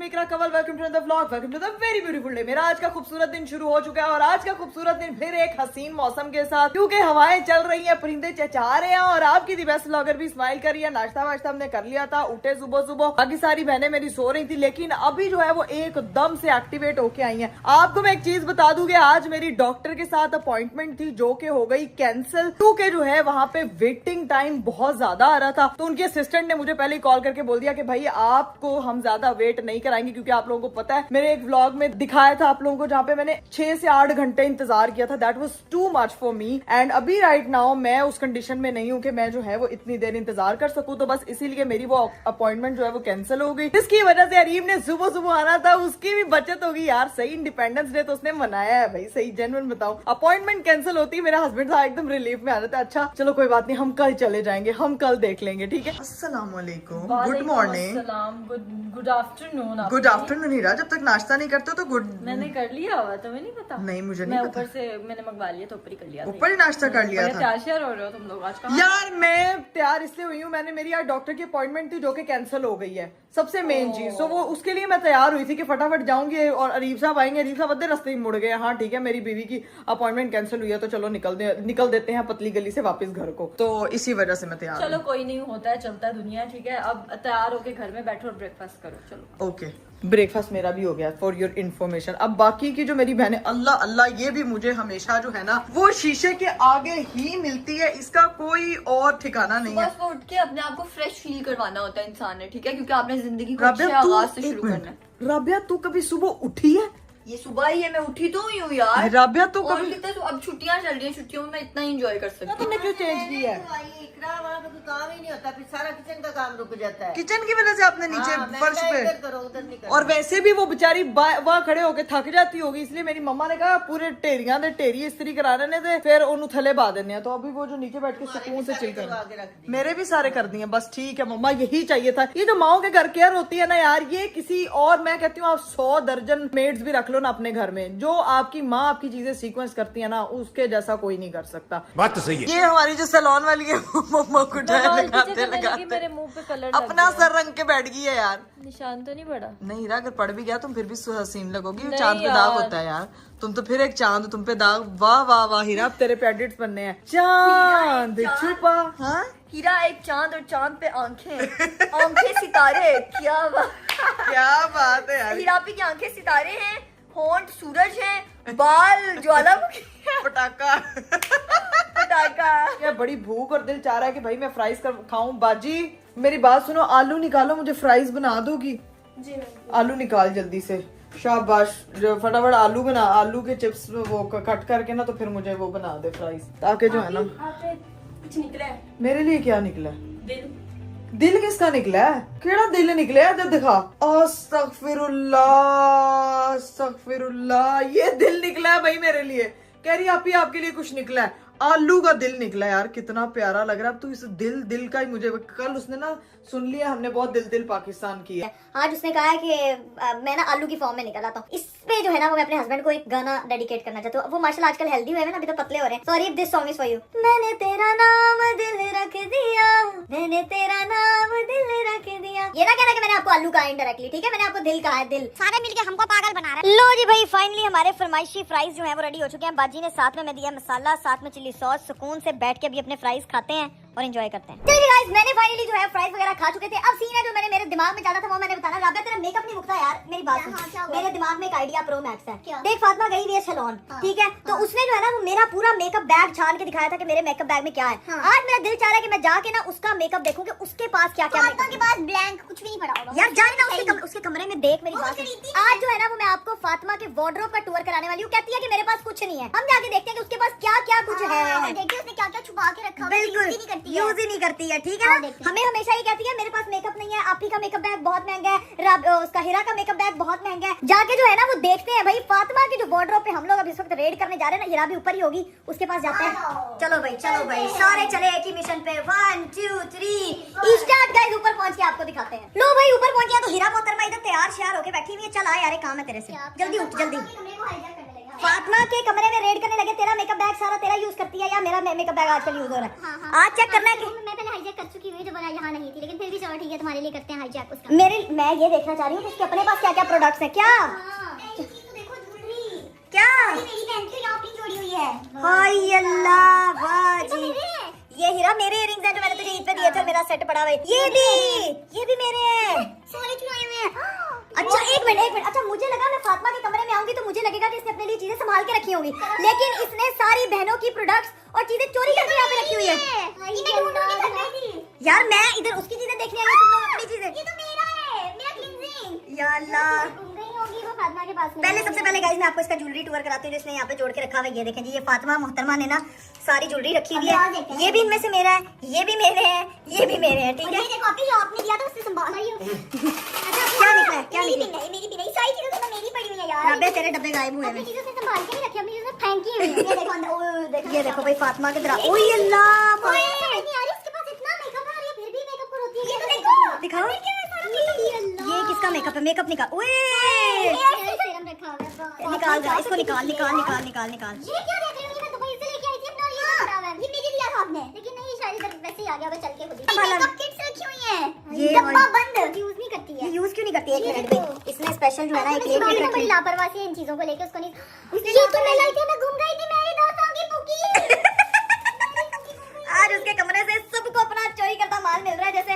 Iqra Kanwal, welcome to the vlog, welcome to the very beautiful day. मेरा आज का खूबसूरत दिन शुरू हो चुका है और आज का खूबसूरत दिन फिर एक हसीन मौसम के साथ, क्योंकि हवाएं चल रही हैं, परिंदे चचा रहे हैं और आपकी दी बेस्ट व्लॉगर भी स्माइल कर रही है। नाश्ता वाश्ता हमने कर लिया था, उठे सुबह सुबह, बाकी सारी बहनें मेरी सो रही थी, लेकिन अभी जो है वो एकदम से एक्टिवेट होके आई है। आपको मैं एक चीज बता दूं कि आज मेरी डॉक्टर के साथ अपॉइंटमेंट थी जो कि हो गई कैंसिल, क्योंकि जो है वहां पे वेटिंग टाइम बहुत ज्यादा आ रहा था। तो उनके असिस्टेंट ने मुझे पहले कॉल करके बोल दिया कि भाई आपको हम ज्यादा वेट नहीं कराएंगे, क्योंकि आप लोगों को पता है मेरे एक व्लॉग में दिखाया था आप लोगों को जहाँ पे मैंने 6 से 8 घंटे इंतजार किया था। That was too much for me and अभी राइट नाउ मैं उस कंडीशन में नहीं हूँ कि मैं जो है वो इतनी देर इंतजार कर सकूं। तो बस इसीलिए मेरी वो अपॉइंटमेंट जो है वो कैंसिल हो गई, जिसकी वजह से अरीब ने सुबह सुबह आना था, उसकी भी बचत होगी यार। सही इंडिपेंडेंस डे तो उसने मनाया है भाई, सही जेन्युइन बताऊं। अपॉइंटमेंट कैंसिल होती है, मेरा हस्बैंड था एकदम रिलीफ में आ रहा था। अच्छा चलो कोई बात नहीं, हम कल चले जाएंगे, हम कल देख लेंगे, ठीक है। अस्सलाम वालेकुम, good morning, good afternoon. Good afternoon. हीरा जब तक नाश्ता नहीं करते तो गुड। मैंने कर लिया हुआ, तुम्हें नहीं पता? नहीं मुझे मैं नहीं ऊपर पता। से मैंने मंगवा लिया था, ऊपर ही कर लिया था। ऊपर ही नाश्ता कर लिया था। तैयार हो रहे हो तुम लोग आज का? यार मैं तैयार इसलिए हुई हूँ, मैंने मेरी आज डॉक्टर की अपॉइंटमेंट थी जो कि कैंसिल हो गई है, सबसे मेन चीज। तो वो उसके लिए मैं तैयार हुई थी कि फटाफट जाऊंगी और अरीब साहब आएंगे। अरीब साहब अद्धे रास्ते ही मुड़ गए। हाँ ठीक है, मेरी बीवी की अपॉइंटमेंट कैंसिल हुई है तो चलो निकल देते हैं पतली गली से वापस घर को। तो इसी वजह से मैं तैयार। चलो कोई नहीं, होता है, चलता है दुनिया, ठीक है। अब तैयार होके घर में बैठो और ब्रेकफास्ट करो, चलो। ओके, ब्रेकफास्ट मेरा भी हो गया फॉर योर इन्फॉर्मेशन। अब बाकी की जो मेरी बहनें, अल्लाह अल्लाह, ये भी मुझे हमेशा जो है ना वो शीशे के आगे ही मिलती है, इसका कोई और ठिकाना नहीं है। बस उठ के अपने आप को फ्रेश फील करवाना होता है इंसान ने, ठीक है, क्योंकि आपने जिंदगी को अच्छे आगाज से शुरू करना है। राबिया तू कभी सुबह उठी है? ये सुबह ही है, मैं उठी तो हुई हूँ यार। राबिया तू और कभी, कितने अब छुट्टियां चल रही हैं, छुट्टियों में मैं इतना एंजॉय कर सकती हूँ। तुमने क्यों चेंज किया है? इकरा वाला तो काम ही नहीं होता, फिर सारा किचन का काम रुक जाता है। किचन की वजह से आपने नीचे हाँ, मैं फर्श कहा पे, इधर करो उधर नहीं करो। और वैसे भी वो बेचारी वहां खड़े होके थक जाती होगी, इसलिए मेरी मम्मा ने कहा पूरे ढेरियां दे ढेरी इस्त्री करा देने थे, फिर उन्होंने थले बा देने। तो अभी वो जो नीचे बैठ के सुकून से चिल आगे रख कर, दी। मेरे भी सारे कर दिए। बस ठीक है मम्मा, यही चाहिए था। ये जो माओ के घर केयर होती है ना यार, ये किसी और, मैं कहती हूँ आप 100 दर्जन मेड्स भी रख लो ना अपने घर में, जो आपकी माँ आपकी चीजें सीक्वेंस करती है ना, उसके जैसा कोई नहीं कर सकता। बात तो सही है। ये हमारी जो सैलून वाली है मम्मा को लगाते मेरे मुंह पे कलर अपना सर रंग के बैठ गई है यार। निशान तो नहीं पड़ा? नहीं हीरा, अगर पड़ भी गया तुम फिर भी हसीन लगोगी। नहीं चांद पे यार। दाग होता है यार, तुम तो फिर एक चांद, तुम पे दाग। वाह वाह वाह हीरा, अब तेरे पे एडिट्स बनने हैं। चांद छुपा, हाँ हीरा एक चांद और चांद पे आंखें, आंखें सितारे, क्या क्या बात है यार। हीरा पे की आंखें सितारे हैं, होंठ सूरज हैं, बाल ज्वालामुखी, पटाखा पटाखा। यार बड़ी भूख और दिल चाह रहा है कि भाई मैं फ्राइज कर खाऊं। बाजी मेरी बात सुनो, आलू निकालो, मुझे फ्राइज बना दोगी? जी आलू निकाल जल्दी से, शाबाश। जो फटाफट आलू बना, आलू के चिप्स वो कट करके ना, तो फिर मुझे वो बना दे फ्राइज, ताकि जो है ना। कुछ निकला है? मेरे लिए क्या निकला है? दिल। दिल किसका निकला है? केड़ा दिल निकला है? दिखा। अस्तगफिरुल्लाह, अस्तगफिरुल्लाह, ये दिल निकला है भाई मेरे लिए। कह रही आप ही आपके लिए कुछ निकला है, आलू का दिल निकला यार, कितना प्यारा लग रहा है। अब तू इस दिल का ही मुझे, कल उसने ना सुन लिया हमने बहुत दिल पाकिस्तान की है। आज उसने कहा है कि मैं ना आलू की फॉर्म में निकल आता हूँ। इस पे जो है ना वो मैं अपने हस्बैंड को एक गाना डेडिकेट करना चाहती हूँ। वो माशाल्लाह आजकल हेल्दी हुए हैं ना, अभी तो पतले हो रहे हैं। Sorry this song is for you. मैंने तेरा नाम दिल रख दिया, मैंने तेरा नाम दिल रख दिया। ये ना कहना कि मैंने आपको आलू कहा इनडायरेक्टली, ठीक है, मैंने आपको दिल कहा है, दिल। सारे मिलके हमको पागल बना रहे हैं। लो जी भाई, फाइनली हमारे फरमाइशी फ्राइज जो है वो रेडी हो चुके हैं। बाजी ने साथ में दिया मसाला, साथ में चिली सॉस। सुकून से बैठ के अभी अपने फ्राइज खाते हैं और एंजॉय करते हैं। चलिए गाइस, मैंने फाइनली जो है फ्राइज वगैरह खा चुके थे। अब सीन है जो मैंने मेरे दिमाग में जाना था वो मैंने बताना। राबिया तेरा मेकअप नहीं मुकता यार, मेरी बात सुन। मेरे दिमाग में एक आइडिया प्रो मैक्स है। देख फातिमा गई हुई है सैलून, ठीक है, तो उसने जो है ना वो मेरा पूरा मेकअप बैग छान के दिखाया था कि मेरे मेकअप बैग में क्या है। आज मेरा दिल चाह रहा है कि मैं जाके ना उसका मेकअप देखूं कि उसके पास क्या क्या मेकअप के पास ब्लैंक कुछ भी नहीं पड़ा होगा। यार जाए ना उसके कमरे में देख मेरी बात। आज जो है ना वो मैं आपको फातिमा के वार्डरोब का टूर कराने वाली हूँ। कहती है कि मेरे पास कुछ नहीं है, हम जाके देखते हैं कि उसके पास क्या क्या कुछ है। देखिए उसने क्या क्या छुपा के रखा है, बिल्कुल यूज ही नहीं करती है, ठीक है। हमें हमेशा ये कहती है मेरे पास मेकअप नहीं है, आपी का मेकअप बैग बहुत महंगा है, उसका हीरा का मेकअप बैग बहुत महंगा है। जाके जो है ना वो देखते हैं भाई फातिमा की जो वार्डरोब पे हम लोग अब इस वक्त रेड करने जा रहे हैं ना, हीरा भी ऊपर ही होगी, उसके पास जाते हैं। चलो भाई सारे चले एक ही मिशन पे। 1 2 3 स्टार्ट गाइस। ऊपर पहुंच के आपको दिखाते हैं। लो भाई ऊपर पहुंच गया तो हीरा मोहतरमा इधर तैयार श्यार होके बैठी हुई है। चल आ यार, काम है तेरे से, जल्दी उठ जल्दी। फातिमा के कमरे में रेड करने लगे। तेरा मेकअप बैग सारा तेरा यूज करती है या मेरा मेकअप बैग आजकल यूज हो रहा है? आज चेक करना है कि हाईजैक कर चुकी हुई जो बना यहाँ नहीं थी, लेकिन फिर भी चलो ठीक है, तुम्हारे लिए करते हैं हाईजैक उसका। मैं ये देखना चाह रही हूँ कि इसके अपने पास क्या क्या प्रोडक्ट्स है। क्या क्या मेरी बहन की शॉपिंग जोड़ी हुई है। हाय अल्लाह, वाह जी, ये हीरा मेरे इयरिंग्स हैं जो मैंने तुझे ईद पे दिए थे, मेरा सेट पड़ा हुआ है। ये भी मेरे हैं, सारे चुराए हुए हैं। अच्छा एक मिनट, अच्छा मुझे लगा मैं फातिमा के कमरे में आऊंगी तो मुझे लगेगा कि इसने अपने लिए चीजें संभाल के रखी होंगी, लेकिन इसने सारी बहनों की प्रोडक्ट्स और चीजें चोरी करके यहाँ पे रखी हुई है। यार मैं इधर उसकी चीजें देखने आई हूँ, तुम लोग अपनी चीजें। ये तो मेरा है, मेरा क्लींजिंग। या अल्लाह, फातिमा के पास में। पहले सबसे पहले गाइस मैं आपको इसका ज्वेलरी टूर कराती हूँ, जिसने यहाँ पे जोड़ के रखा हुआ है। ये देखें जी, ये फातिमा मोहतरमा ने ना सारी ज्वेलरी रखी हुई है। ये भी इनमें से मेरा है, ये भी मेरे हैं, ये भी मेरे हैं, ठीक है। देखो आपकी जो आपने दिया था उससे संभाल रही हो। क्या निकला है? क्या निकला है? मेरी भी नहीं, सारी चीजें तो मेरी पड़ी हुई है यार। अबे तेरे डब्बे गायब हुए हैं। चीजें से संभाल के नहीं रखी, अपनी चीजें फेंकी हुई है। ये देखो अंदर, ये देखो भाई फातिमा के तरह। ओए अल्लाह, यार इसके पास इतना मेकअप है और ये फिर भी मेकअप पर होती है। ये देखो, दिखाओ ये किसका मेकअप है? मेकअप निकाल। ओए सीरम रखा हुआ है, निकाल जा इसको, निकाल। ये क्या देख रही हो? ये मैं दुबई से लेके आई थी अपना, ये खराब है। ये मुझे दिया था आपने, लेकिन नहीं शायद इधर वैसे ही आ गया, चल के खुद ही। मेकअप किट्स रखी हुई हैं, ये डब्बा बंद, यूज नहीं करती है। ये यूज क्यों नहीं करती है? एक मिनट भाई, इसने स्पेशल जो है ना एक किट रखी है। बड़ी लापरवाही है इन चीजों को लेके, उसको नहीं। ये तो मैं लाई थी, मैं घूम गई थी, मेरी दोस्त होगी पुकी। आज उसके कमरे से सबको अपना चोरी करता माल मिल रहा है, जैसे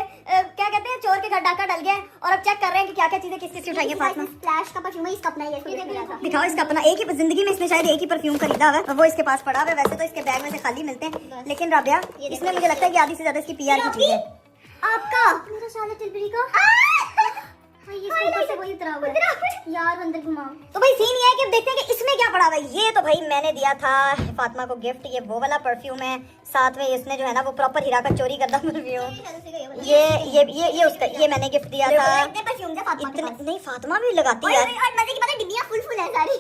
क्या कहते हैं, चोर के घर डाका डल गया और अब चेक कर रहे हैं कि क्या क्या चीजें किस किस की उठाई है। फातिमा स्प्लैश का परफ्यूम है, इसका अपना ही है। दिखाओ इसका अपना, एक ही जिंदगी में इसने शायद एक ही परफ्यूम खरीदा हुआ है, वो इसके पास पड़ा हुआ है। वैसे तो इसके बैग में से खाली मिलते हैं, लेकिन राबिया इसमें मुझे लगता है कि आधी से ज्यादा इसकी पीआर की चीज है। आपका मेरा शाल टिलबरी का ये ऊपर से वही उतरा हुआ है यार, अंदर घुमाओ। तो भाई सीन ये है कि अब देखते हैं कि इसमें क्या पड़ा हुआ है। ये तो भाई मैंने दिया था फातिमा को गिफ्ट, ये वो वाला परफ्यूम है, साथ में इसने जो है ना वो प्रॉपर हीरा का चोरी करता परफ्यूम। ये उसका, ये मैंने गिफ्ट दिया था। इतने नहीं, फातिमा भी लगाती है मजे की बात है, डिब्बियां फुल है सारी।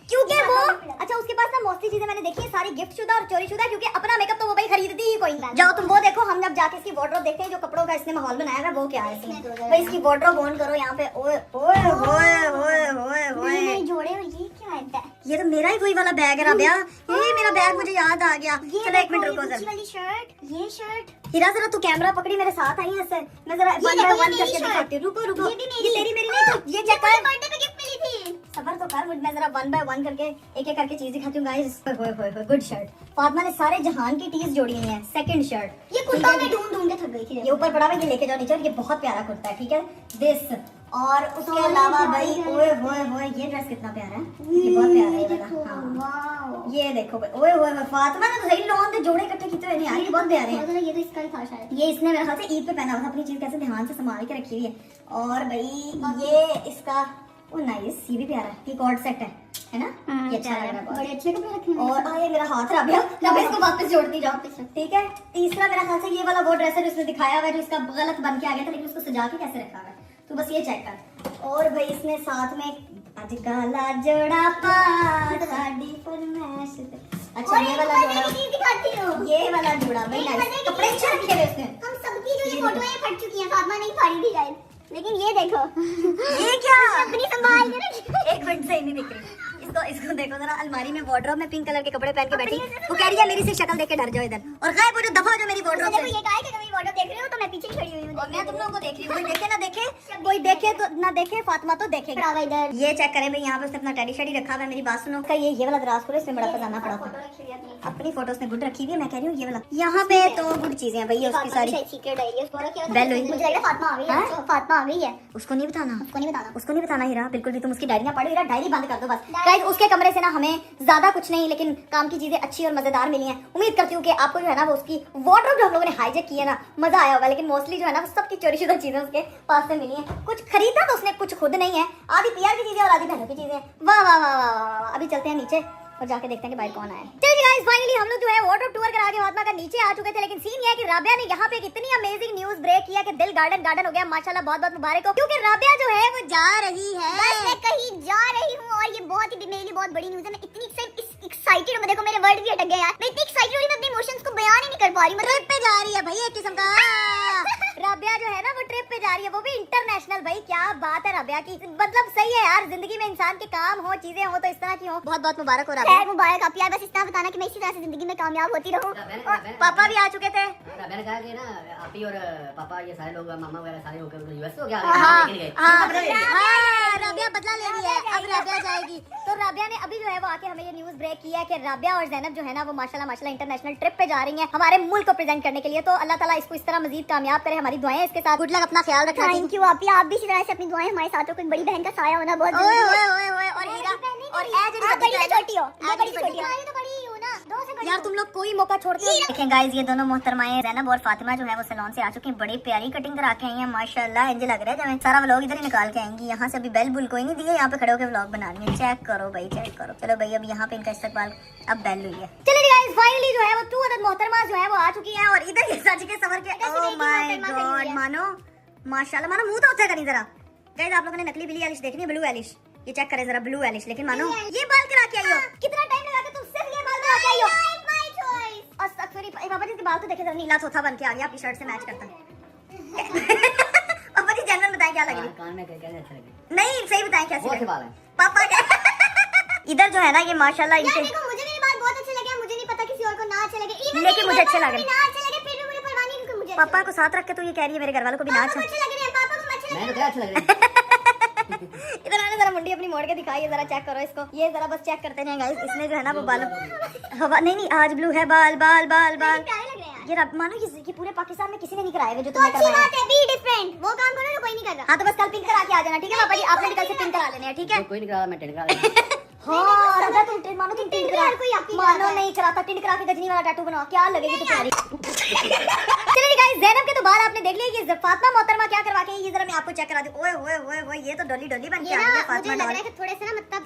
क्योंकि वो अच्छा उसके पास ना मोस्टली चीजें मैंने देखी है सारी गिफ्ट शुदा और चोरी शुदा, क्योंकि अपना मेकअप तो वो भाई खरीदती ही कोई। जाओ तुम वो देखो, हम जब जाके इसकी वार्डरोब देखते हैं जो कपड़ों का इसने माहौल बनाया है वो क्या है इसमें। भाई इसकी वार्डरोब ऑन करो यहाँ पे, ओए ओए ओए ओए ओए ओए जोड़े। ये क्या है? ये तो मेरा ही वही वाला बैग है राबिया, ये मेरा बैग मुझे याद आ गया। चलो एक मिनट रुको जरा, वाली शर्ट, ये शर्ट। हीरा जरा तू कैमरा पकड़ी, मेरे साथ आई है ऐसे, मैं जरा 1 बाय 1 करके दिखाती हूँ। रुको, ये तेरी मेरी नहीं, ये चेक कर, बर्थडे पे गिफ्ट मिली थी। सबर तो कर, मैं जरा 1 बाय 1 करके एक एक करके चीज दिखाती हूँ गाइस। गुड शर्ट, फातिमा ने सारे जहान की टीज जोड़ी हुई है। सेकंड शर्ट, ये कुर्ता मैं ढूंढ के थक गई थी, ये ऊपर पड़ा हुआ, ये लेके जाओ नीचे। ये बहुत प्यारा कुर्ता है, ठीक है दिस। और उसके अलावा भाई ओए होए होए, ये ड्रेस कितना प्यारा है, ये बहुत प्यारा है ये वाला। हाँ ये देखो भाई, ओए होए फातिमा ने तो सही लोन से जोड़े इकट्ठे खींचे हुए हैं यार, ये बहुत प्यारे हैं। ये तो इसका ही था शायद, ये इसने मेरे ख्याल से ईद पे पहना हुआ था। अपनी चीज कैसे ध्यान से संभाल के रखी हुई है। और भाई ये इसका ओ नाइस, ये भी प्यारा है, ये कॉर्ड सेट है ना, ये अच्छा लग रहा है, बड़े अच्छे कपड़े रखे हैं। और ये मेरा हाथ राबिया, अब इसको वापस जोड़ती जाओ, ठीक है। तीसरा मेरा ख्याल से ये वाला वो ड्रेस है जो उसने दिखाया हुआ है, जो इसका गलत बन के आ गया था, लेकिन उसको सजा के कैसे रखा हुआ है, तो बस ये चेक कर। और भाई इसने साथ में आज काला जोड़ा पा साड़ी फरमाइश। अच्छा ये वाला जोड़ा दिखाती हूँ, ये वाला जोड़ा भाई नाइस, कपड़े अच्छे रखे हुए उसने। हम सबकी जो ये फोटो है फट चुकी है, फातिमा नहीं फाड़ी थी शायद, लेकिन ये देखो ये क्या अपनी संभाल के रखी। एक मिनट से नहीं दिख रही इसको देखो जरा, अलमारी में वार्डरोब में पिंक कलर के कपड़े पहन के बैठी, वो कह रही है मेरी से शक्ल देख के डर जाओ इधर, और गायब हो जो दफा जो मेरी वार्डरोब से। ये काहे कि मेरी वार्डरोब देख रही हो तो मैं पीछे खड़ी हुई हूं, और मैं तुम लोगों को देख रही हूं। कोई देखे ना देखे, कोई देखे तो ना देखे, फातिमा तो देखेगा इधर। ये चेक करें भाई, यहाँ पे उसने अपना टेडी शेडी रखा है। मेरी बात सुनो, का ये वाला दराज खोलो, इसमें बड़ा खजाना पड़ा था। अपनी फोटोज ने गुड रखी हुई है, मैं कह रही हूँ ये वाला। यहाँ पे तो गुड चीजें हैं भाई, उसकी सारी सीक्रेट डायरी है। बेल हुई, मुझे लग रहा है फातिमा आ गई है, फातिमा आ गई है। उसको नहीं बताना हीरा, बिल्कुल भी। तुम उसकी डायरी ना पढ़ो हीरा, डायरी बंद कर दो बस। गाइस उसके कमरे से ना हमें ज्यादा कुछ नहीं, लेकिन काम की चीजें अच्छी और मजेदार मिली हैं। उम्मीद करती हूँ कि आपको जो है ना वो उसकी वार्डरोब जो हम लोगों ने हाईजैक की है ना, मजा आया होगा। लेकिन मोस्टली जो है ना वो सबकी चोरी शुदा चीजें उसके पास से मिली हैं। कुछ खरीदा तो उसने, कुछ खुद नहीं है, आधी पीआर की चीजें और आधी बहनों की चीजें। वाह वाह वाह वाह। अभी चलते हैं नीचे और जाके देखते हैं कि भाई कौन आया। चलिए गाइस फाइनली हम लोग जो है वार्डरोब टूर करा के फातिमा का नीचे आ चुके थे, लेकिन सीन ये है कि राबिया ने यहाँ पे एक इतनी अमेजिंग न्यूज ब्रेक किया कि दिल गार्डन हो गया। माशाल्लाह बहुत बहुत मुबारक हो, क्योंकि राबिया जो है वो जा रही है। बस मैं कहीं जा रही हूँ, और ये बहुत ही मेरे लिए बहुत बड़ी न्यूज है। मैं इतनी एक्साइटेड हूँ, देखो मेरे वर्ड भी अटक गए यार। मैं इतनी एक्साइटेड हो रही हूँ, अपने इमोशंस को बयान ही नहीं कर पा रही। ट्रिप पे जा रही है भाई एक किस्म का। राबिया जो है ना वो ट्रिप ट्रिप पे जा रही है, वो भी इंटरनेशनल। भाई क्या बात है रबिया की, मतलब सही है यार, जिंदगी में इंसान के काम हो, चीजें हो तो इस तरह की हो। बहुत बहुत मुबारक हो रहा है। मुबारक आप यार, बस इतना बताना कि मैं इसी तरह से जिंदगी में कामयाब होती रहूं। पापा भी आ चुके थे। मैंने कहा कि ना आप ही और पापा ये सारे लोग मामा वगैरह सारे होकर यूएस हो गया। हाँ, रबिया बदला ले रही है, अब रबिया जाएगी। तो रबिया ने अभी जो है वो आके हमें ये न्यूज ब्रेक किया है कि रबिया और ज़ैनब जो है ना वो माशाल्लाह इंटरनेशनल ट्रिप पे जा रही हैं हमारे मुल्क को प्रेजेंट करने के लिए। तो अल्लाह ताला इसको इस तरह मजीद कामयाब करे, हमारी दुआएं इसके साथ। गुड लक, अपना ख्याल रखना। थैंक यू आप भी इसी तरह से अपनी दुआएं हमारे साथ हो, कोई बड़ी बहन का साया होना बहुत जरूरी है। और हीरा और छोटी हो, यार तुम लोग कोई मौका छोड़ते हो। देखें गाइस, ये दोनों मोहतरमाएं ज़ैनब और फातिमा जो है वो सैलून से आ चुकी हैं, बड़ी प्यारी कटिंग करा के आई हैं माशाल्लाह। इंज लग रहा है जब सारा व्लॉग इधर ही निकाल के आएंगी। यहाँ से अभी बेल बुल कोई नहीं दी है, यहाँ पे खड़े होकर व्लॉग बना रही है। चेक करो भाई, चेक करो। चलो भाई, अब यहाँ पे इनका इस्तकबाल, अब बेल हुई है। चलिए गाइस, फाइनली जो है वो 2 अदद मोहतरमा जो है वो आ चुकी हैं और इधर ये सज के सवर के, ओह माय गॉड, मानो माशाल्लाह, मानो मुंह तो होता है कहीं जरा। गाइस आप लोगों ने नकली बिली एलिश देखनी है, ब्लू एलिश, ये चेक करें जरा, ब्लू एलिश। लेकिन मानो ये बाल करा के आई हो, कितना टाइम लगा के तुम सिर्फ ये बाल करा के आई हो। और सॉरी पापा जी के बाल तो देखे जरा, नीला चौथा बन के आ गया, आपकी शर्ट से मैच करता है। पापा जी जनरल बताएं क्या लग रही है? कान में कहने अच्छा लगे। नहीं सही बताएं कैसे बहुत बाल है पापा के। इधर जो है ना ये माशाल्लाह इनके, देखो मुझे मेरे बाल बहुत अच्छे लगे, मुझे नहीं पता किसी और को ना अच्छे लगे, लेकिन मुझे अच्छे लगे। ना अच्छे लगे फिर भी मुझे परवाह नहीं, क्योंकि मुझे पापा को साथ रख के तो ये कह रही है मेरे घर वालों को भी ना अच्छा। अच्छे लग रहे हैं, पापा को अच्छे मैंने तो क्या अच्छा लग रहा है। इधर आने जरा, मुंडी अपनी मोड़ के दिखाइए जरा, चेक करो इसको। ये जरा बस चेक करते हैं गाइस, इसने जो है ना वो बाल हवा नहीं आज ब्लू है, बाल बाल बाल बाल प्यारे लग रहे हैं। ये रब मानो कि पूरे पाकिस्तान में किसी ने नहीं कराए हुए जो तुमने अच्छी करवाए। बात है, बी डिफरेंट, वो काम करो जो कोई नहीं कर रहा। हाँ तो बस कल पिंक करा के आ जाना, ठीक है पापा जी? आपने भी कल से पिंक करा लेने हैं, ठीक है? कोई नहीं करा, मैं टेंट करा रहा हाँ रब्बा, तुम मानो तुम टिंड करा, मानो नहीं कराता, टिंड करा के गजनी वाला टैटू बनाओ, क्या लगेगी तुम्हारी। चलिए गाइस, ज़ैनब के तो बाल आपने देख लिया, ये फातिमा मोहतरमा क्या करवा के आई, ये जरा मैं आपको चेक करा दूं। ओए ओए ओए ओए, ये तो डोली डोली बन के ये आ ना रही है मुझे फातिमा लग रहा डॉल। है कि थोड़े से ना मतलब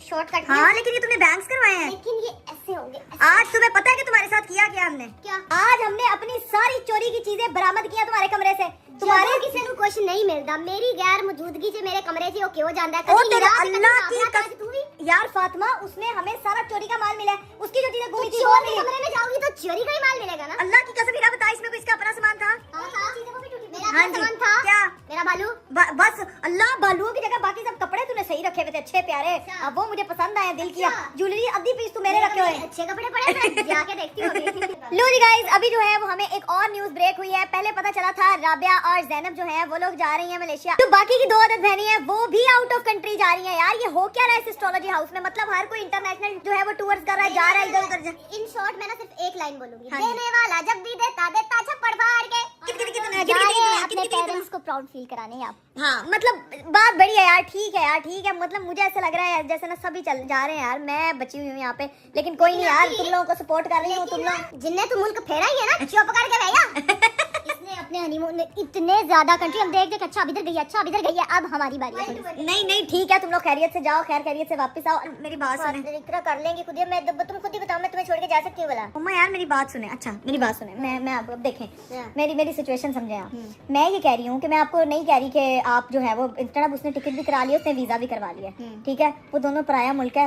शॉर्टकट। हाँ लेकिन ये तुमने बैंग्स करवाए हैं। लेकिन ये ऐसे होंगे। आज तुम्हें पता है कि तुम्हारे साथ किया क्या हमने? क्या? आज हमने अपनी सारी चोरी की चीजें बरामद किया तुम्हारे कमरे से। तुम्हारे किसी को कुछ नहीं मिलता, मेरी गैर मौजूदगी से मेरे कमरे से वो क्यों जाता है? ओ कभी तेरे निराश, कभी अल्लाह की भावना, कसम, कभी तू भी यार फातिमा उसमें हमें सारा चोरी का माल मिला है, उसकी जो चीजें गुमी थी वो चोर के मिली। कमरे में जाओगी तो चोरी का ही माल मिलेगा ना। अल्लाह की कसम, बता इसमें कोई इसका अपना सामान था? मेरा हाँ अपना जी, सामान था। क्या? मेरा बालू। बस अल्लाह, बालुओं की जगह बाकी सब कपड़े तूने सही रखे हुए थे, अच्छे प्यारे। अब वो मुझे पसंद आए, दिल किया। ज्वेलरी आधी पीस तू मेरे रखे हुए। अच्छे कपड़े पड़े हैं, जाके देखती हूँ अभी। लो जी गाइस, अभी जो है वो हमें एक और न्यूज ब्रेक हुई है। पहले पता चला था राबिया और ज़ैनब जो है वो लोग जा रही हैं मलेशिया, तो बाकी की 2 अदद बहनें हैं वो भी आउट ऑफ कंट्री जा रही हैं। यार ये हो क्या रहा है इस एस्ट्रोलॉजी हाउस में? मतलब हर कोई इंटरनेशनल जो है वो टूर्स कर रहा है, जा रहा है इधर उधर। इन शॉर्ट मैं ना सिर्फ एक लाइन बोलूंगी, हाँ जी। देने वाला जब भी देता देता छप्पड़ फाड़ के। जा रहे हैं अपने पेरेंट्स को प्राउड फील कराने आप। हाँ मतलब बात बड़ी है यार, ठीक है यार, ठीक है। मतलब मुझे ऐसा लग रहा है जैसे ना सभी चल जा रहे हैं यार, मैं बची हुई हूँ यहाँ पे, लेकिन कोई नहीं यार, तुम लोगों को सपोर्ट कर रही हूँ। तुम लोग जिनने तो मुल्क फेरा ही है ना, चुप कर के भैया। इसने अपने हनीमून में इतने ज्यादा कंट्री हम देख देख, अच्छा अब इधर गई है, अच्छा अब इधर गई है, अब हमारी बारी है। नहीं नहीं ठीक है, तुम लोग खैरियत से जाओ, खैर खैरियत से वापस आओ। मेरी बात सुने, इतना कर लेंगे खुद ही, मैं तुम खुद ही बताओ, मैं तुम्हें छोड़ के जा सकती हूँ भला? मम्मा यार मेरी बात सुने। अच्छा मेरी बात सुने, मैं आपको अब देखें, हाँ। मेरी सिचुएशन समझे आप। मैं ये कह रही हूँ कि मैं आपको नहीं कह रही कि आप जो है वो इंस्टेंट उसने टिकट भी करा लिया, उसने वीजा भी करवा लिया, ठीक है? वो दोनों पराया मुल्क है।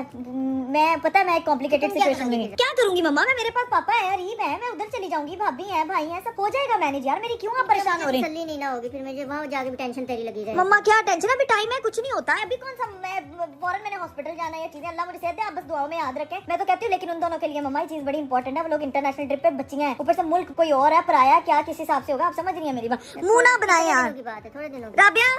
मैं पता है मैं एक कॉम्प्लिकेटेड सिचुएशन में क्या करूंगी मम्मा? मैं मेरे पास पापा है, अरीब है, मैं उधर चली जाऊंगी, भाभी है, भाई है, सब हो जाएगा मैनेज। यार मेरी क्यों आप परेशान हो रही हैं? तसल्ली नहीं ना होगी फिर मुझे वहाँ जाके भी टेंशन तेरी लगी रहेगी। मम्मा क्या टेंशन, अभी टाइम है, कुछ नहीं होता है। अभी कौन सा मैं फौरन मैंने हॉस्पिटल जाना है, ये चीजें अल्लाह मुझे सेहत दे, आप बस दुआओं में याद रखें। मैं तो कहती हूँ लेकिन उन दोनों के लिए मम्मा ये चीज बड़ी इंपॉर्टेंट है। वो लोग इंटरनेशनल ट्रिप पे बच्चियां हैं, ऊपर से मुल्क कोई और है, पराया, क्या किस हिसाब से होगा? आप समझ रही है मेरी बात? मुंह ना बनाए यार। की बात है, थोड़े दिनों की। राबिया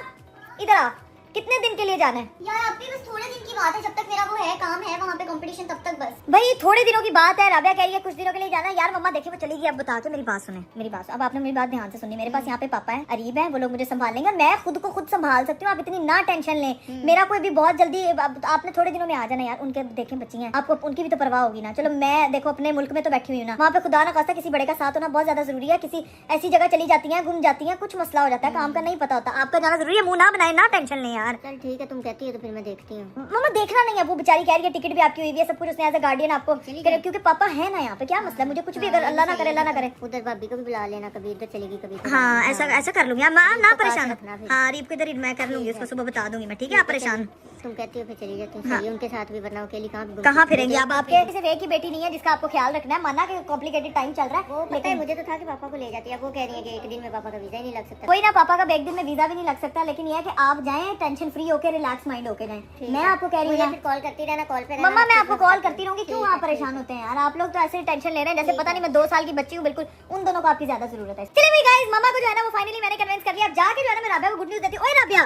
इधर आ, कितने दिन के लिए जाना है? यार अब भी बस थोड़े दिन की बात है, जब तक मेरा वो है काम है वहाँ पे कंपटीशन, तब तक बस। भाई थोड़े दिनों की बात है, राबिया कह रही है कुछ दिनों के लिए जाना है। यार मम्मा देखिए वो चली गई, अब बता के मेरी बात सुने, मेरी बात। अब आपने मेरी बात ध्यान से सुनी। मेरे पास यहाँ पे पापा है, अरीब है, वो लोग मुझे संभाल लेंगे, मैं खुद को खुद संभाल सकती हूँ। आप इतनी ना टेंशन लें। मेरा कोई भी बहुत जल्दी, आपने थोड़े दिनों में आ जाना यार। उनके देखें बच्ची हैं, आपको उनकी भी तो परवाह होगी ना। चलो मैं देखो अपने मुल्क में तो बैठी हुई हूँ ना, वहाँ पे खुदा ना खास्ता किसी बड़े का साथ होना बहुत ज्यादा जरूरी है। किसी ऐसी जगह चली जाती है, गुम जाती है, कुछ मसला हो जाता है, काम का नहीं पता होता, आपका जाना जरूरी है। मुंह ना बनाए, ना टेंशन लें यार। चल ठीक है, तुम कहती है तो फिर मैं देखती हूँ। मम्मा देखना नहीं है, वो बेचारी कह रही है टिकट भी आपकी हुई है, सब कुछ उसने एज अ गार्डियन आपको, क्योंकि पापा है ना यहाँ पे, क्या मसला है? मुझे कुछ भी अगर अल्लाह ना करे, अल्लाह ना करे, उधर भाभी को भी बुला लेना, कभी इधर चलेगी कभी। हाँ ऐसा कर लूंगी। ना परेशान। रखना फिर। हाँ अरीब को इधर मैं कर लूंगी, उसको सुबह बता दूंगी मैं, ठीक है? आप परेशान तुम कहती हो फिर चली जाती हूँ। सही, उनके साथ भी, वरना अकेली कहाँ फिरेंगी आप? आपके सिर्फ एक ही बेटी नहीं है जिसका आपको ख्याल रखना है। माना कि कॉम्प्लिकेटेड टाइम चल रहा है, वो पता है, मुझे तो था कि पापा को ले जाती है। अब वो कह रही है कि एक दिन में पापा का वीजा ही नहीं लग सकता। कोई ना, पापा का एक दिन में वीजा भी नहीं लग सकता, लेकिन ये है कि आप जाएं टेंशन फ्री होकर, रिलैक्स माइंड होकर जाएं। मैं आपको कह रही हूँ फिर कॉल करती रहना, कॉल पे रहना। मम्मा, मैं आपको कॉल करती रहूंगी, क्यों आप परेशान होते हैं यार? आप लोग तो ऐसे टेंशन ले रहे हैं जैसे पता नहीं मैं 2 साल की बच्ची हूँ। बिल्कुल उन दोनों को आपकी ज्यादा जरूरत है। चलिए भाई गाइस, मम्मा को जो है ना वो फाइनली मैंने कन्विंस कर लिया। अब जाके जो है ना मैं राबिया को गुड न्यूज देती हूँ। ओए राबिया,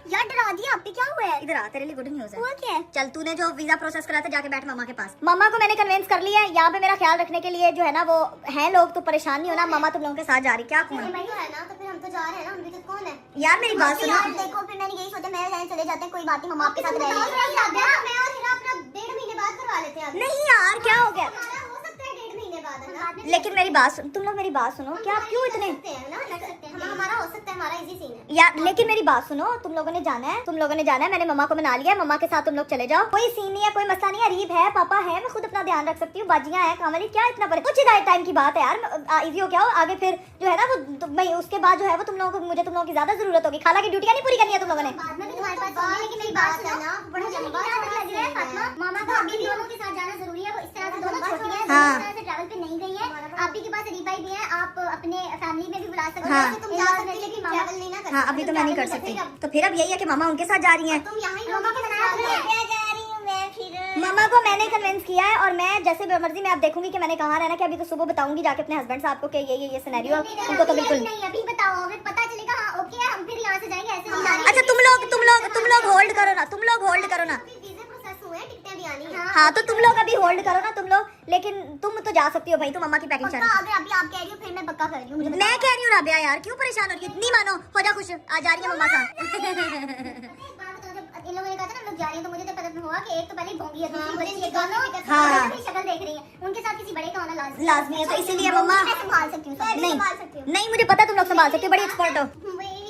यार डरा दिया आपने, क्या हुआ है? इधर आ, तेरे लिए गुड न्यूज है। हुआ क्या है? चल, तूने जो वीजा प्रोसेस करा था, जाके बैठ मम्मा के पास। मम्मा को मैंने कन्विंस कर लिया है। यहाँ पे मेरा ख्याल रखने के लिए जो है ना वो है लोग, तो परेशान नहीं होना। मम्मा तुम लोगों के साथ जा रही, क्या कौन? भाई है ना, तो फिर हम तो जा रहे हैं ना, हम भी तो कौन है? यार मेरी बात सुनो। यार देखो, फिर मैंने यही सोचा मैं जाने चले जाते हैं, कोई बात नहीं, मम्मा आपके साथ रह रही है। मैं और हिरा अपना 1.5 महीने बाद करवा लेते हैं। नहीं यार, क्या हो गया? हमारा हो सकता है 1.5 महीने बाद, है ना? लेकिन मेरी बात सुन, तुम लोग मेरी बात सुनो। क्या आप क्यों इतने हमारा हो सकता है, हमारा इजी सीन है यार? लेकिन मेरी बात सुनो, तुम लोगों ने जाना है, मैंने मम्मा को मना लिया है। मम्मा के साथ तुम लोग चले जाओ, कोई सीन नहीं है, कोई मसला नहीं है। अरीब है, पापा है, मैं खुद अपना ध्यान रख सकती हूँ। बाजियां है, कामली, क्या इतना बड़े कुछ ही टाइम की बात है यार। इजी हो क्या हो आगे, फिर जो है ना वो भाई उसके बाद जो है वो तुम लोगों को, मुझे तुम लोगों की ज्यादा जरूरत होगी। खाला की ड्यूटियां नहीं पूरी करनी है तुम लोगों ने। बाद में भी तुम्हारे पास आऊंगी, लेकिन मेरी बात है ना, बड़ा लंबा लग रहा है फातिमा। मामा को अभी दोनों के साथ जाना जरूरी है। वो इस तरह से दोनों छोटी हैं, हाँ। इस तरह से ट्रैवल पे नहीं गई है। आप ही के पास अरीबा भी है, आप अपने फैमिली में भी बुला सकते हो। हाँ। वैसे तुम जा सकते हो, लेकिन ट्रैवल नहीं ना कर हाँ, अभी तो मैं नहीं कर सकती। तो फिर अब यही है कि मामा उनके साथ जा रही हैं। तुम यहाँ ही मामा के साथ जा रही हूँ मैं फिर। मामा को मैंने कन्विंस किया है, और मैं जैसे मर्जी मैं आप देखूंगी कि मैंने कहाँ रहना। कि अभी तो सुबह बताऊंगी जाके अपने हस्बैंड साहब को कि ये सिनेरियो है। उनको तो बिल्कुल नहीं, अभी बताओ, अगर पता चलेगा हाँ ओके है, हम फिर यहाँ से जाएंगे। ऐसे नहीं जा रहे। अच्छा, तुम लोग होल्ड करो ना, तुम लोग होल्ड करो ना। वीजा प्रोसेस हुए हैं, टिकटें भी आनी है। हाँ, तो तुम लोग अभी होल्ड करो ना तुम लोग। लेकिन तुम तो जा सकती हो भाई, तुम मम्मा की पैकिंग पक्का, अगर अभी आप कह रही हो फिर मैं पक्का कर रही हूँ। मुझे मैं कह रही हूँ राबिया यार, क्यों परेशान हो रही है? नहीं मानो, हो जा खुश, आ जा रही है मम्मा साथ। इन लोगों ने कहा था ना हम लोग जा रही हैं, तो मुझे तो पता हुआ कि एक तो पहले भोंगी है, दूसरी बच्ची है, दोनों हाँ। अपनी शक्ल देख रही है। उनके साथ किसी बड़े का होना लाजमी है, तो इसीलिए मम्मा मैं संभाल सकती हूँ सब। नहीं संभाल सकती हूँ। नहीं, मुझे पता तुम लोग संभाल सकते हो, बड़ी एक्सपर्ट हो।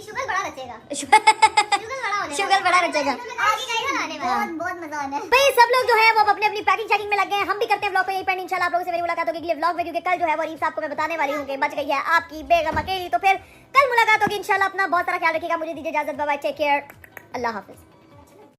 शुगर बड़ा रचेगा, शुगर बड़ा हो जाएगा। शुगर बड़ा रचेगा। आगे कहीं बनाने में बहुत मजा आना है। भाई सब लोग जो है वो अपनी अपनी पैकिंग चेकिंग में लग गए हैं। हम भी करते हैं व्लॉग को यही पेंड। इंशाल्लाह आप लोगों से मेरी मुलाकात होगी अगले व्लॉग में, क्योंकि कल जो है वो अरीब साहब को मैं बताने वाली हूँ कि बच गई है आपकी बेगम अकेली। तो फिर कल मुलाकात होगी इंशाल्लाह। अपना बहुत सारा ख्याल रखिएगा। मुझे दीजिए इजाजत, बाय बाय, टेक केयर, अल्लाह हाफिज।